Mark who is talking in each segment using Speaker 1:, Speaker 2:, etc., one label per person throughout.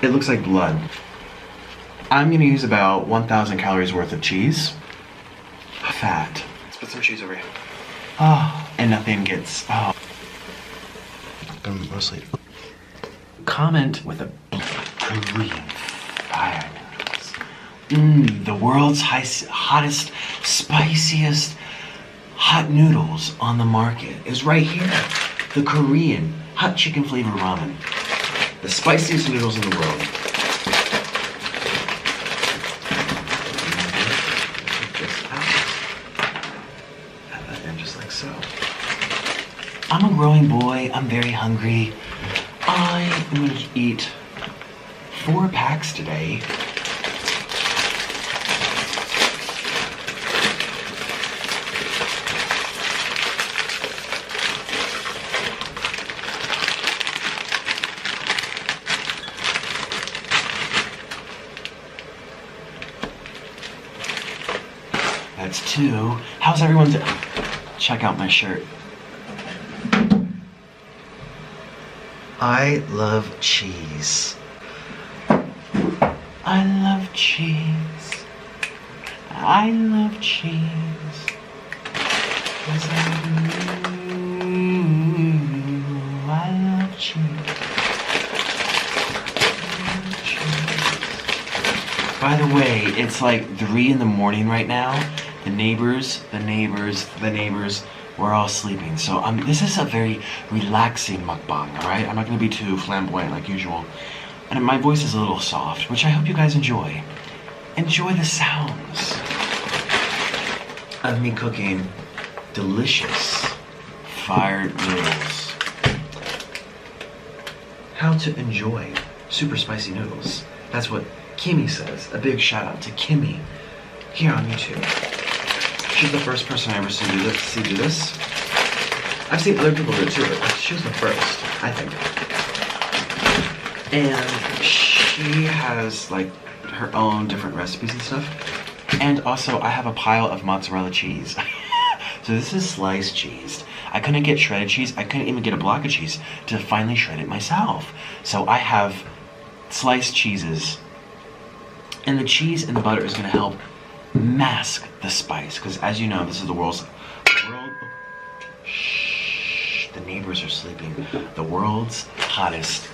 Speaker 1: It looks like blood. I'm gonna use about 1,000 calories worth of cheese. Fat. Let's put some cheese over here. Oh, and nothing gets, oh. Mostly. Comment with a Korean fire noodles. The world's hottest, spiciest hot noodles on the market is right here. The Korean hot chicken flavored ramen. The spiciest noodles in the world. And just like so. I'm a growing boy. I'm very hungry. I am going to eat 4 packs today. That's 2. How's everyone doing? Check out my shirt. I love cheese. I love cheese. I love cheese. 'Cause I love cheese. By the way, it's like 3 in the morning right now. The neighbors, we're all sleeping. So this is a very relaxing mukbang, alright? I'm not gonna be too flamboyant like usual. And my voice is a little soft, which I hope you guys enjoy. Enjoy the sounds of me cooking delicious fired noodles. How to enjoy super spicy noodles. That's what Kimmy says. A big shout out to Kimmy here on YouTube. She's the first person I ever see do this. I've seen other people do it too, but she was the first, I think. And she has like her own different recipes and stuff. And also I have a pile of mozzarella cheese. So this is sliced cheese. I couldn't get shredded cheese. I couldn't even get a block of cheese to finally shred it myself. So I have sliced cheeses. And the cheese and the butter is gonna help mask the spice, because as you know, this is the world. Shh, the neighbors are sleeping. The world's hottest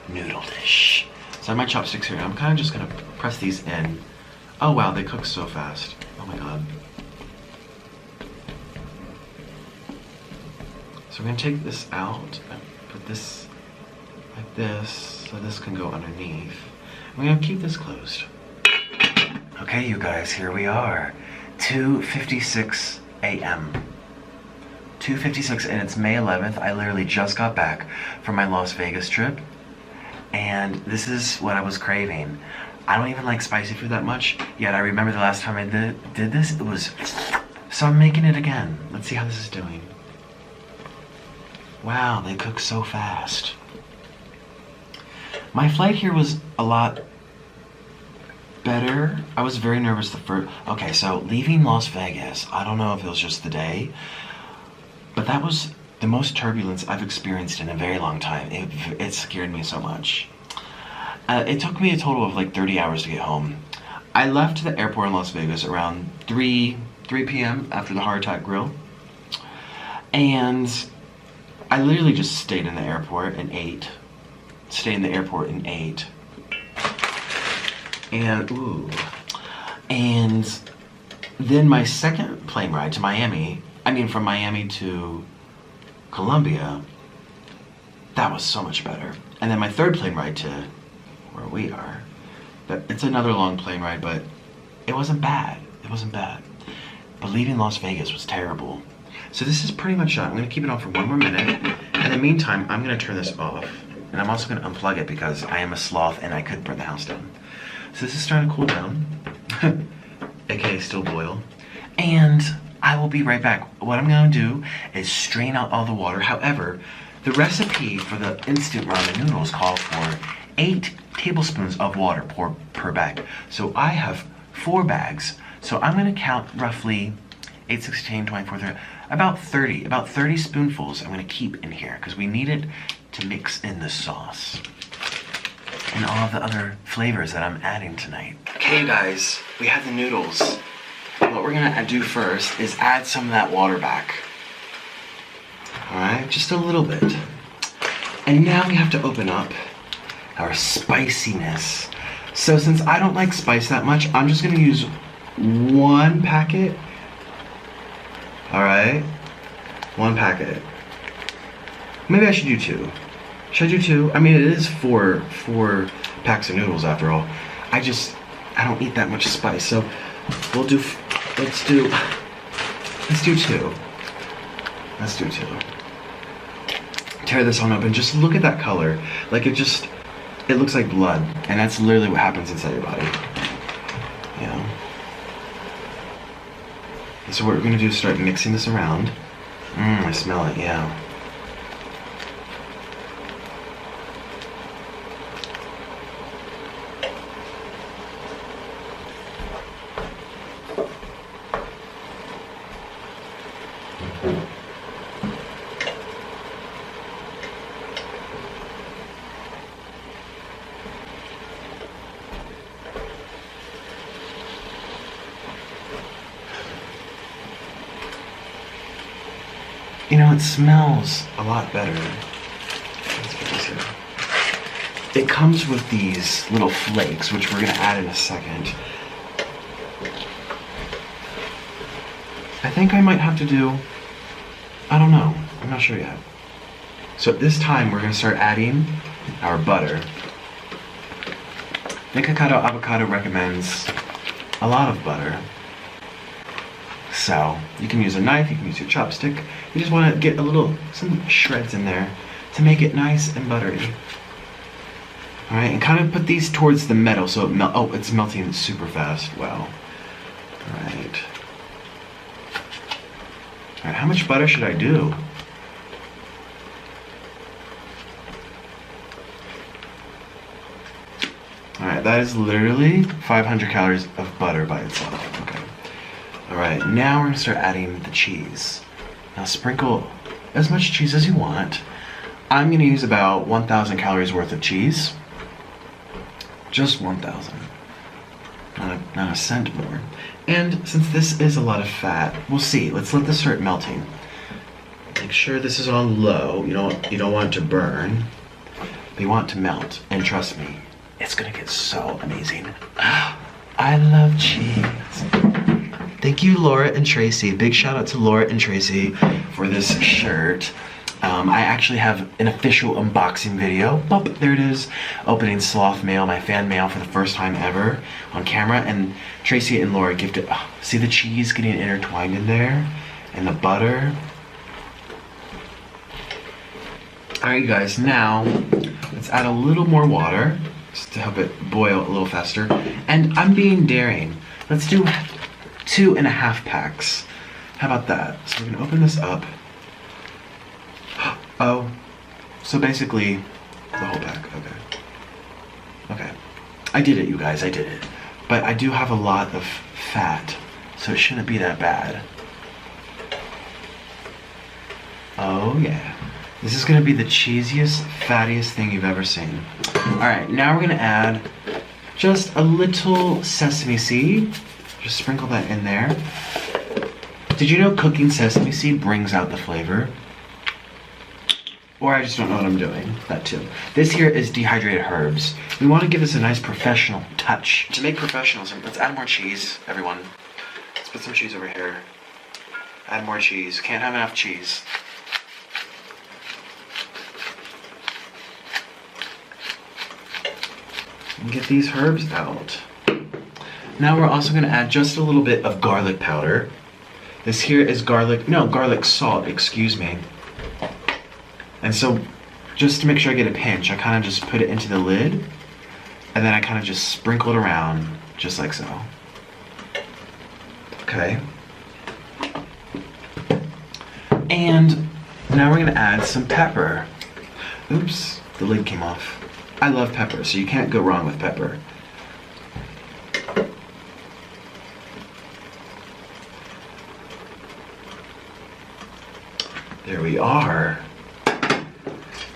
Speaker 1: noodle dish. So I have my chopsticks here. I'm kind of just gonna press these in. Oh wow, they cook so fast. Oh my god. So we're gonna take this out and put this like this, so this can go underneath. We're gonna keep this closed. Okay, you guys, here we are. 2:56 a.m. 2:56, and it's May 11th. I literally just got back from my Las Vegas trip, and this is what I was craving. I don't even like spicy food that much, yet I remember the last time I did this, it was... So I'm making it again. Let's see how this is doing. Wow, they cook so fast. My flight here was a lot better. I was very nervous the first... Okay, so leaving Las Vegas, I don't know if it was just the day, but that was the most turbulence I've experienced in a very long time. It scared me so much. It took me a total of like 30 hours to get home. I left the airport in Las Vegas around 3 p.m. after the Heart Attack Grill. And I literally just stayed in the airport and ate. And, ooh. And then my second plane ride to Miami, from Miami to Colombia, that was so much better. And then my third plane ride to where we are, it's another long plane ride, but it wasn't bad. It wasn't bad. But leaving Las Vegas was terrible. So this is pretty much done. I'm gonna keep it on for 1 more minute. In the meantime, I'm gonna turn this off. And I'm also gonna unplug it because I am a sloth and I could burn the house down. So this is starting to cool down, aka still boil. And I will be right back. What I'm gonna do is strain out all the water. However, the recipe for the instant ramen noodles calls for 8 tablespoons of water per bag. So I have 4 bags. So I'm gonna count roughly 8, 16, 24, 30, about 30 spoonfuls I'm gonna keep in here because we need it to mix in the sauce. and all of the other flavors that I'm adding tonight. Okay, you guys, we have the noodles. What we're gonna do first is add some of that water back. All right, just a little bit. And now we have to open up our spiciness. So since I don't like spice that much, I'm just gonna use 1 packet. All right, 1 packet. Maybe I should do 2. Should I do 2? I mean, it is four packs of noodles after all. I don't eat that much spice, so let's do 2. Let's do 2. Tear this one open. Just look at that color. Like it looks like blood, and that's literally what happens inside your body. You know. And so what we're gonna do is start mixing this around. I smell it. Yeah. You know, it smells a lot better. Let's get this here. It comes with these little flakes, which we're gonna add in a second. I think I might have to do, I don't know, I'm not sure yet. So at this time, we're gonna start adding our butter. Nikocado Avocado recommends a lot of butter. So you can use a knife, you can use your chopstick. You just want to get some shreds in there to make it nice and buttery. All right, and kind of put these towards the middle so it's melting super fast. Wow. All right. All right, how much butter should I do? All right, that is literally 500 calories of butter by itself. Okay. All right, now we're gonna start adding the cheese. Now sprinkle as much cheese as you want. I'm gonna use about 1,000 calories worth of cheese. Just 1,000, not a cent more. And since this is a lot of fat, we'll see. Let's let this start melting. Make sure this is on low. You don't want it to burn, but you want it to melt. And trust me, it's gonna get so amazing. I love cheese. Thank you, Laura and Tracy. Big shout out to Laura and Tracy for this shirt. I actually have an official unboxing video. Boop, there it is. Opening Sloth Mail, my fan mail for the first time ever on camera. And Tracy and Laura gifted, see the cheese getting intertwined in there? And the butter. All right, you guys, now let's add a little more water just to help it boil a little faster. And I'm being daring. Let's do 2.5 packs. How about that? So we're gonna open this up. Oh, so basically the whole pack. Okay. I did it, you guys, I did it. But I do have a lot of fat, so it shouldn't be that bad. Oh yeah. This is gonna be the cheesiest, fattiest thing you've ever seen. All right, now we're gonna add just a little sesame seed. Just sprinkle that in there. Did you know cooking sesame seed brings out the flavor? Or I just don't know what I'm doing. That too. This here is dehydrated herbs. We want to give this a nice professional touch. To make professionalism, let's add more cheese, everyone. Let's put some cheese over here. Add more cheese. Can't have enough cheese. And get these herbs out. Now we're also going to add just a little bit of garlic powder. This here is garlic salt, excuse me. And so just to make sure I get a pinch, I kind of just put it into the lid and then I kind of just sprinkle it around just like so. Okay. And now we're going to add some pepper. Oops, the lid came off. I love pepper, so you can't go wrong with pepper. There we are.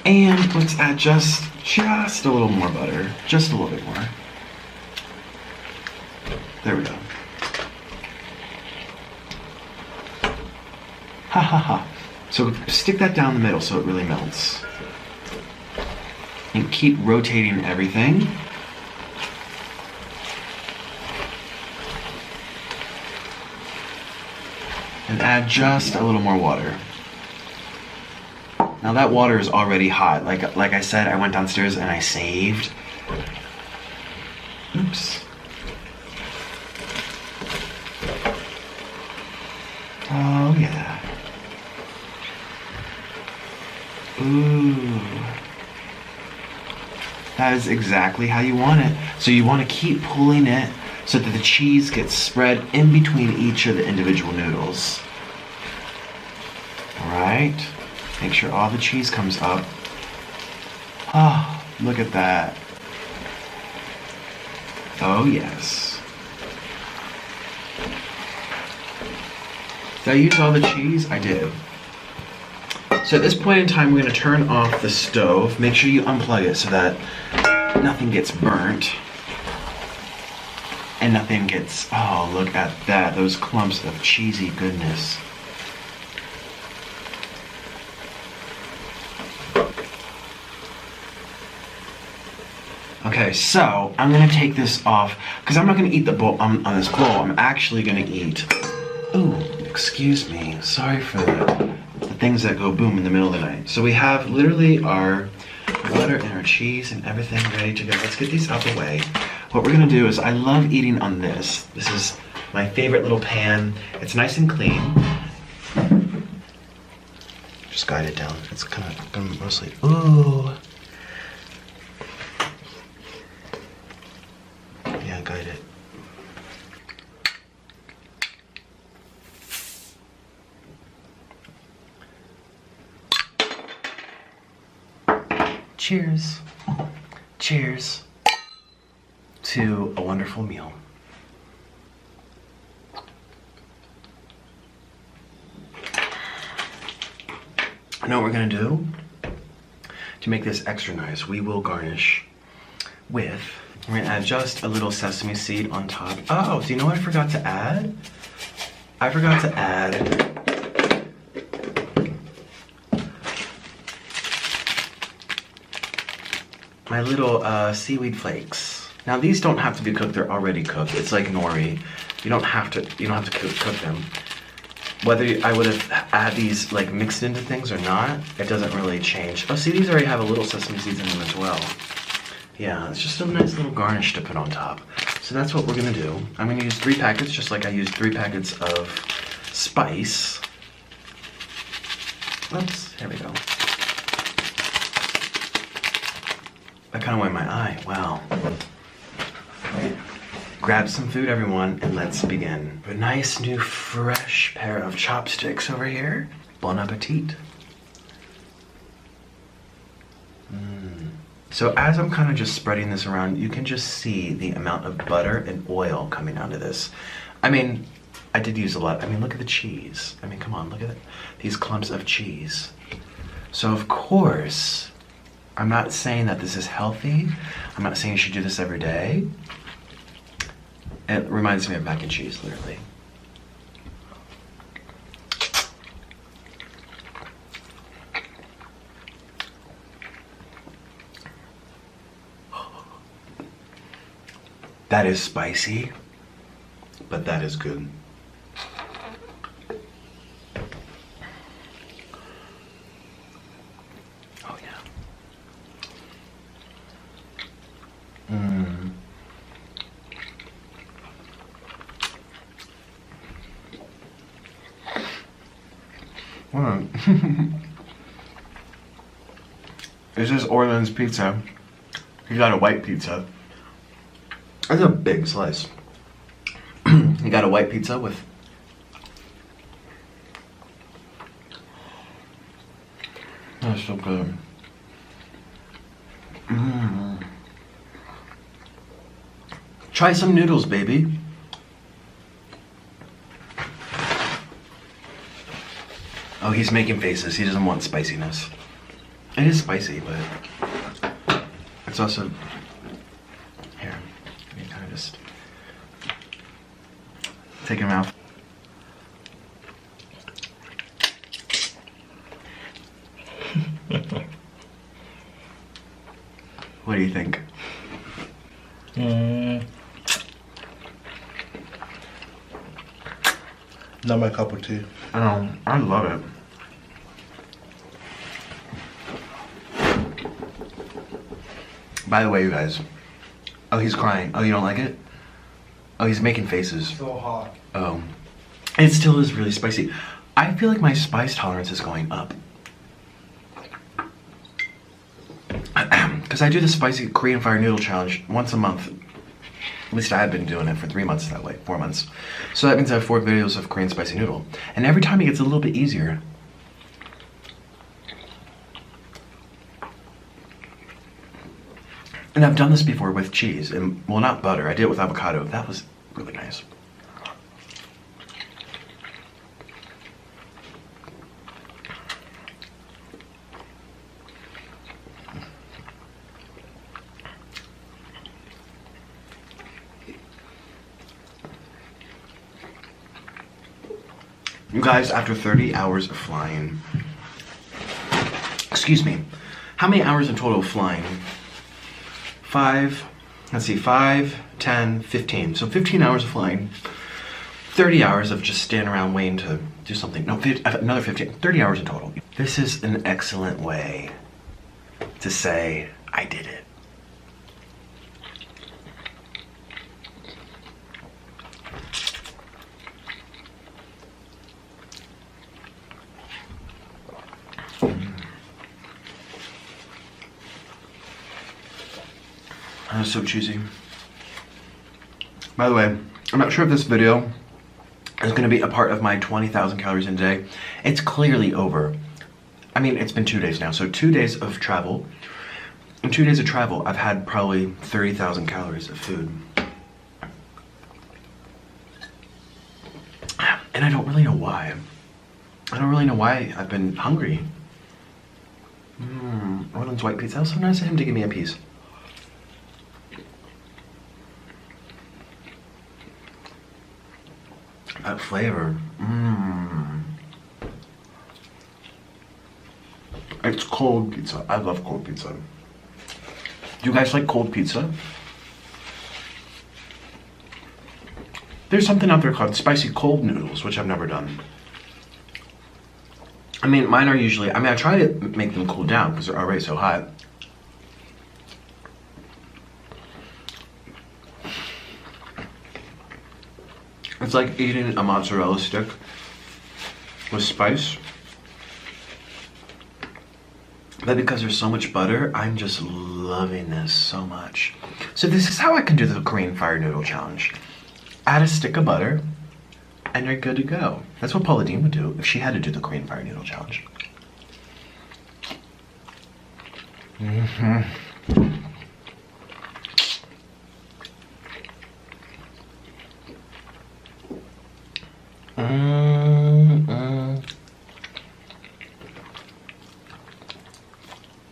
Speaker 1: And let's add just just a little more butter. Just a little bit more. There we go. Ha ha ha. So stick that down the middle so it really melts. And keep rotating everything. And add just a little more water. Now that water is already hot. Like I said, I went downstairs and I saved. Oops. Oh yeah. Ooh. That is exactly how you want it. So you want to keep pulling it so that the cheese gets spread in between each of the individual noodles. All right. Make sure all the cheese comes up. Oh, look at that. Oh yes. Did I use all the cheese? I did. So at this point in time, we're going to turn off the stove. Make sure you unplug it so that nothing gets burnt. And nothing gets, oh, look at that. Those clumps of cheesy goodness. Okay, so I'm going to take this off because I'm not going to eat the bowl on this bowl. I'm actually going to eat, ooh, excuse me. Sorry for the things that go boom in the middle of the night. So we have literally our butter and our cheese and everything ready to go. Let's get these out the way. What we're gonna do is, I love eating on this. This is my favorite little pan. It's nice and clean. Just guide it down. It's kind of gonna mostly, ooh. Yeah, guide it. Cheers. Cheers to a wonderful meal. I know what we're gonna do to make this extra nice. We will garnish with, we're gonna add just a little sesame seed on top. Oh, do you know what I forgot to add? I forgot to add my little seaweed flakes. Now these don't have to be cooked, they're already cooked. It's like nori. You don't have to cook them. Whether I would have add these like mixed into things or not, it doesn't really change. Oh, see, these already have a little sesame seeds in them as well. Yeah, it's just a nice little garnish to put on top. So that's what we're gonna do. I'm gonna use 3 packets, just like I used 3 packets of spice. Oops, here we go. I kind of went my eye, wow. Grab some food, everyone, and let's begin. A nice new fresh pair of chopsticks over here. Bon appetit. So as I'm kind of just spreading this around, you can just see the amount of butter and oil coming out of this. I mean, I did use a lot. I mean, look at the cheese. I mean, come on, look at it. These clumps of cheese. So of course, I'm not saying that this is healthy. I'm not saying you should do this every day. It reminds me of mac and cheese, literally. That is spicy, but that is good. Oh yeah. This is Orland's pizza. He got a white pizza. That's a big slice. He got a white pizza with that's so good. Try some noodles, baby. Oh, he's making faces. He doesn't want spiciness. It is spicy, but It's also, here, you kind of just take your mouth. What do you think?
Speaker 2: Not my cup of tea.
Speaker 1: I love it. By the way, you guys. Oh, he's crying. Oh, you don't like it? Oh, he's making faces.
Speaker 2: So hot.
Speaker 1: Oh. It still is really spicy. I feel like my spice tolerance is going up. Because I do the spicy Korean fire noodle challenge once a month. At least I have been doing it for 3 months that way, 4 months. So that means I have 4 videos of Korean spicy noodle. And every time it gets a little bit easier. And I've done this before with cheese, and well, not butter. I did it with avocado. That was really nice. You guys, after 30 hours of flying, excuse me, how many hours in total of flying? 5, let's see, 5, 10, 15. So 15 hours of flying, 30 hours of just standing around waiting to do something. No, another 15, 30 hours in total. This is an excellent way to say, I did it. That was so cheesy. By the way, I'm not sure if this video is going to be a part of my 20,000 calories in a day. It's clearly over. I mean, it's been 2 days now, so 2 days of travel. In 2 days of travel, I've had probably 30,000 calories of food. And I don't really know why. I don't really know why I've been hungry. Orland's white pizza. That was so nice of him to give me a piece. That flavor. It's cold pizza. I love cold pizza. Do you guys like cold pizza? There's something out there called spicy cold noodles, which I've never done. I mean, mine are usually, I try to make them cool down because they're already so hot. It's like eating a mozzarella stick with spice. But because there's so much butter, I'm just loving this so much. So this is how I can do the Korean fire noodle challenge. Add a stick of butter, and you're good to go. That's what Paula Deen would do if she had to do the Korean fire noodle challenge.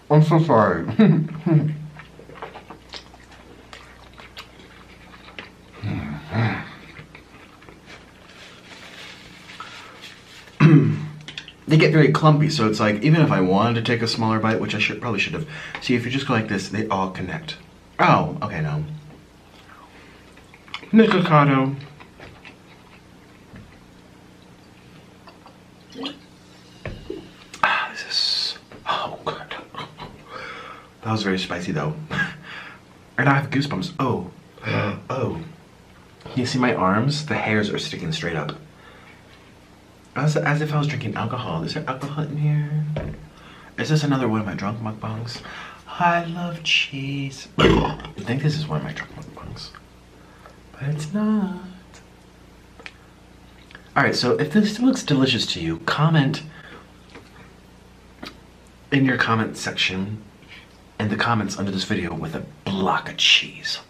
Speaker 1: I'm so sorry. They get very clumpy, so it's like, even if I wanted to take a smaller bite, which I probably should have. See, if you just go like this, they all connect. Oh, okay, no. Nikocado. This is, oh god. That was very spicy though. And I have goosebumps. Oh, oh. You see my arms? The hairs are sticking straight up. As if I was drinking alcohol. Is there alcohol in here? Is this another one of my drunk mukbangs? I love cheese. I think this is one of my drunk mukbangs. But it's not. Alright, so if this looks delicious to you, comment in your comment section, in the comments under this video, with a block of cheese.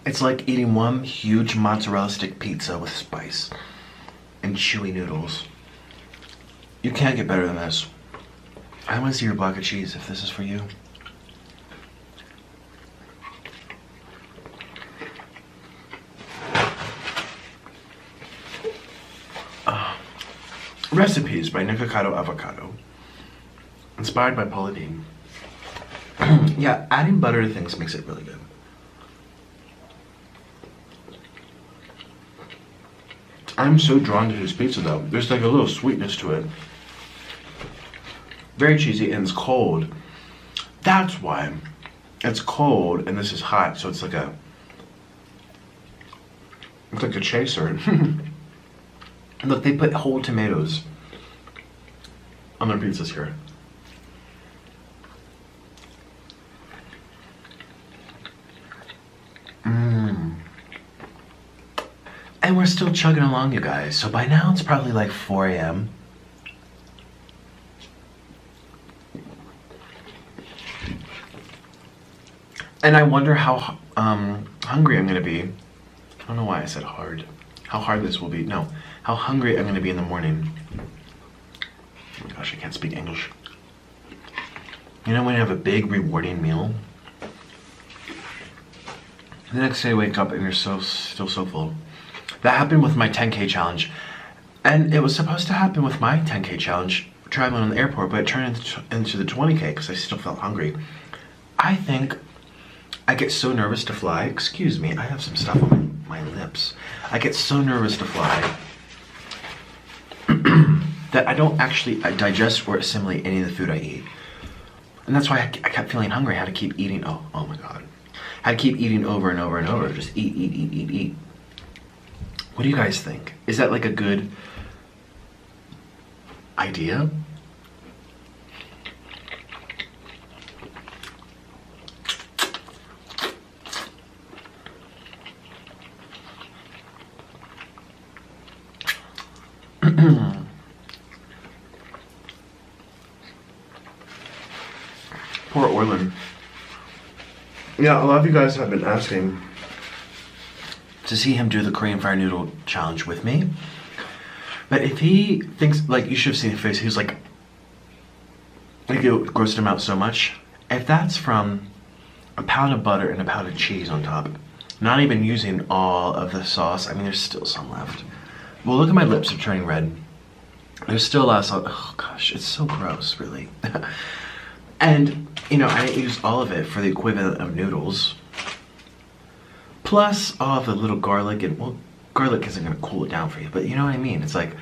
Speaker 1: It's like eating one huge mozzarella stick pizza with spice and chewy noodles. You can't get better than this. I want to see your block of cheese if this is for you. Recipes by Nikocado Avocado. Inspired by Paula Deen. Yeah, adding butter to things makes it really good. I'm so drawn to this pizza though. There's like a little sweetness to it. Very cheesy and it's cold. That's why. It's cold and this is hot, so it's like a chaser. Look, they put whole tomatoes on their pizzas here. And we're still chugging along, you guys. So by now it's probably like 4 a.m. And I wonder how hungry I'm gonna be. I don't know why I said hard. How hard this will be. No, how hungry I'm gonna be in the morning. Oh my gosh, I can't speak English. You know when you have a big rewarding meal? The next day you wake up and you're still so full. That happened with my 10K challenge. And it was supposed to happen with my 10K challenge traveling on the airport, but it turned into the 20K because I still felt hungry. I think I get so nervous to fly. Excuse me, I have some stuff on my lips. I get so nervous to fly that I don't actually digest or assimilate any of the food I eat. And that's why I kept feeling hungry. I had to keep eating. Oh my God. I had to keep eating over and over and over. Just eat. What do you guys think? Is that like a good idea? Poor Orlin. Yeah, a lot of you guys have been asking to see him do the Korean fire noodle challenge with me. But if he thinks, like, you should have seen his face, he was like it grossed him out so much. If that's from a pound of butter and a pound of cheese on top, not even using all of the sauce, I mean, there's still some left. Well, look at my lips, are turning red. There's still a lot of sauce. Oh gosh, it's so gross, really. And, you know, I didn't use all of it for the equivalent of noodles. Plus all of the little garlic, and well, garlic isn't gonna cool it down for you, but you know what I mean? It's like,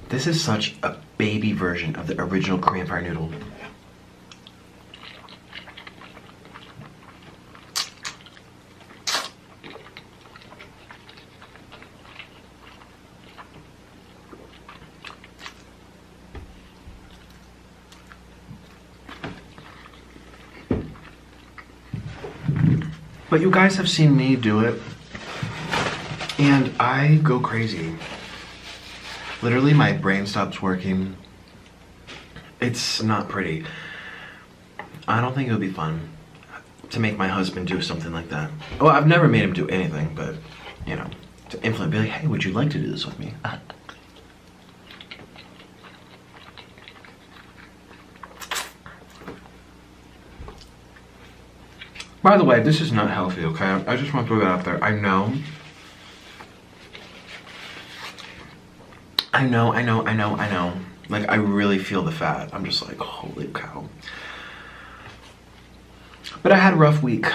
Speaker 1: this is such a baby version of the original Korean fire noodle. But you guys have seen me do it, and I go crazy. Literally, my brain stops working. It's not pretty. I don't think it would be fun to make my husband do something like that. Well, I've never made him do anything, but, you know, to influence, be like, hey, would you like to do this with me? By the way, this is not healthy, okay? I just want to throw that out there. I know. Like, I really feel the fat. I'm just like, holy cow. But I had a rough week.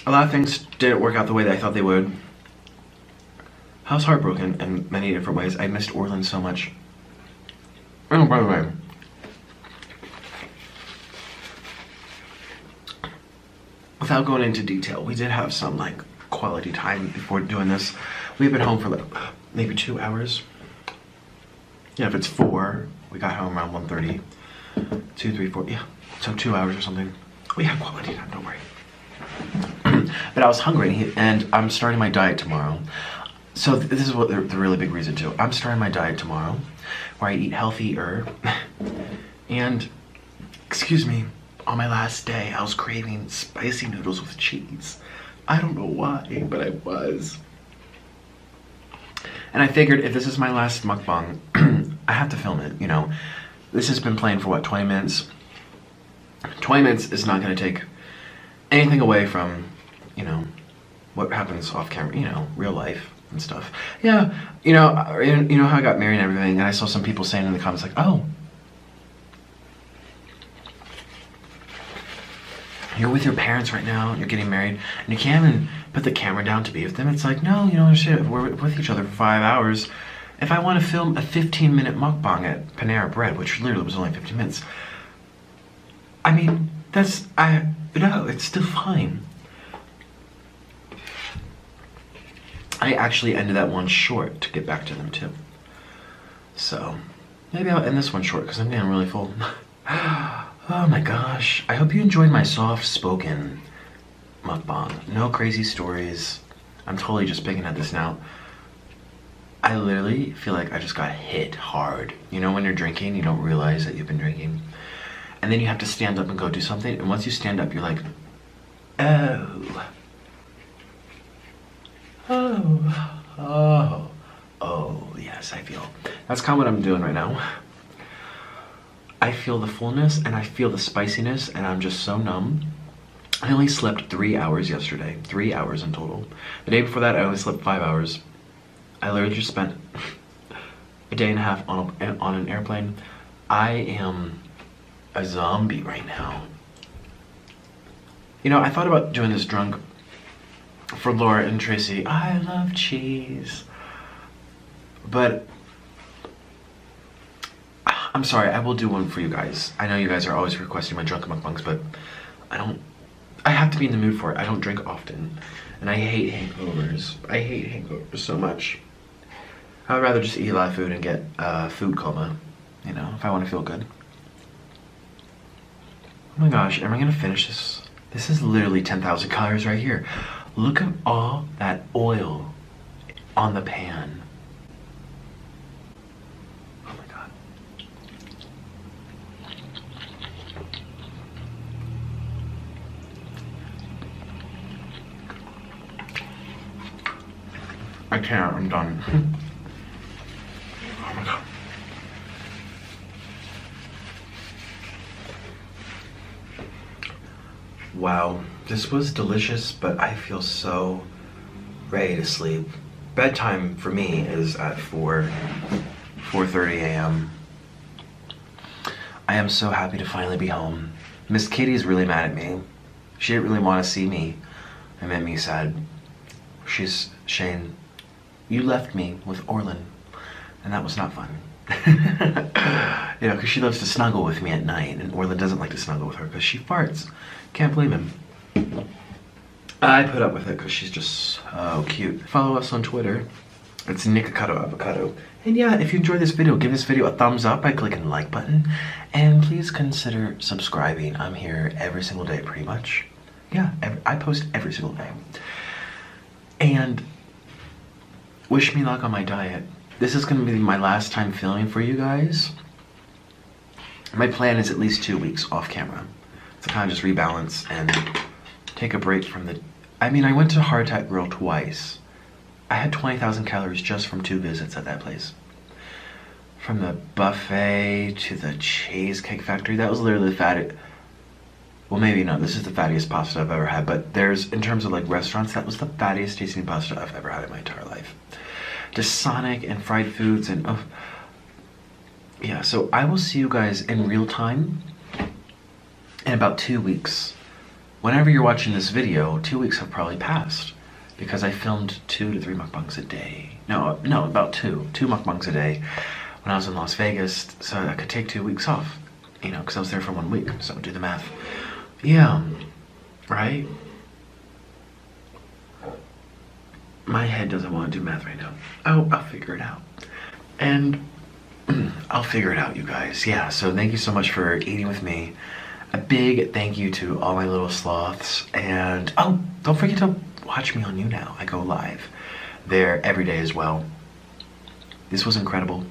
Speaker 1: A lot of things didn't work out the way that I thought they would. I was heartbroken in many different ways. I missed Orlin so much. Oh, by the way. Without going into detail, we did have some like quality time before doing this. We've been home for like maybe 2 hours. Yeah, if it's 4, we got home around 1:30. 2, 3, 4, yeah. So 2 hours or something. We had quality time, don't worry. But I was hungry and I'm starting my diet tomorrow. So this is what the really big reason too. I'm starting my diet tomorrow where I eat healthier. And, excuse me, on my last day, I was craving spicy noodles with cheese. I don't know why, but I was. And I figured if this is my last mukbang, I have to film it, you know. This has been playing for what, 20 minutes? 20 minutes is not gonna take anything away from, you know, what happens off camera, you know, real life and stuff. Yeah, you know how I got married and everything, and I saw some people saying in the comments like, oh, you're with your parents right now, you're getting married, and you can't even put the camera down to be with them. It's like, no, you know, shit, we're with each other for 5 hours. If I want to film a 15-minute mukbang at Panera Bread, which literally was only 15 minutes, I mean, no, it's still fine. I actually ended that one short to get back to them too. So, maybe I'll end this one short because I'm getting really full. Oh my gosh. I hope you enjoyed my soft-spoken mukbang. No crazy stories. I'm totally just picking at this now. I literally feel like I just got hit hard. You know when you're drinking, you don't realize that you've been drinking. And then you have to stand up and go do something. And once you stand up, you're like, oh. Oh, yes, I feel. That's kind of what I'm doing right now. I feel the fullness and I feel the spiciness and I'm just so numb. I only slept 3 hours yesterday. 3 hours in total. The day before that, I only slept 5 hours. I literally just spent a day and a half on an airplane. I am a zombie right now. You know, I thought about doing this drunk for Laura and Tracy. I love cheese. But I'm sorry, I will do one for you guys. I know you guys are always requesting my drunk mukbangs, but I have to be in the mood for it. I don't drink often. And I hate hangovers. I hate hangovers so much. I would rather just eat a lot of food and get food coma, you know, if I want to feel good. Oh my gosh, am I gonna finish this? This is literally 10,000 calories right here. Look at all that oil on the pan. Oh my god. I can't, I'm done. Oh my god. Wow, this was delicious, but I feel so ready to sleep. Bedtime for me is at 4:30 a.m. I am so happy to finally be home. Miss Kitty's really mad at me. She didn't really want to see me. It made me sad. She's, Shane, you left me with Orlin, and that was not fun. You know, because she loves to snuggle with me at night, and Orlin doesn't like to snuggle with her because she farts. Can't blame him. I put up with it because she's just so cute. Follow us on Twitter. It's Nikocado Avocado. And yeah, if you enjoyed this video, give this video a thumbs up by clicking the like button. And please consider subscribing. I'm here every single day, pretty much. Yeah, I post every single day. And wish me luck on my diet. This is going to be my last time filming for you guys. My plan is at least 2 weeks off camera to kind of just rebalance and take a break from the... I mean, I went to Heart Attack Grill twice. I had 20,000 calories just from 2 visits at that place. From the buffet to the Cheesecake Factory, that was literally the fattiest... Well, maybe not. This is the fattiest pasta I've ever had, but there's, in terms of like restaurants, that was the fattiest tasting pasta I've ever had in my entire life. Just Sonic and fried foods and... Oh. Yeah, so I will see you guys in real time in about 2 weeks. Whenever you're watching this video, 2 weeks have probably passed because I filmed 2 to 3 mukbangs a day. No, about 2 mukbangs a day when I was in Las Vegas, so I could take 2 weeks off, you know, because I was there for 1 week, so do the math. Yeah, right? My head doesn't want to do math right now. I'll figure it out. And I'll figure it out, you guys. Yeah, so thank you so much for eating with me. A big thank you to all my little sloths. And, oh, don't forget to watch me on YouNow. I go live there every day as well. This was incredible.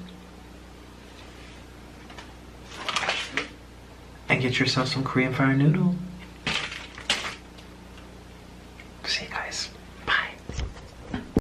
Speaker 1: And get yourself some Korean fire noodle.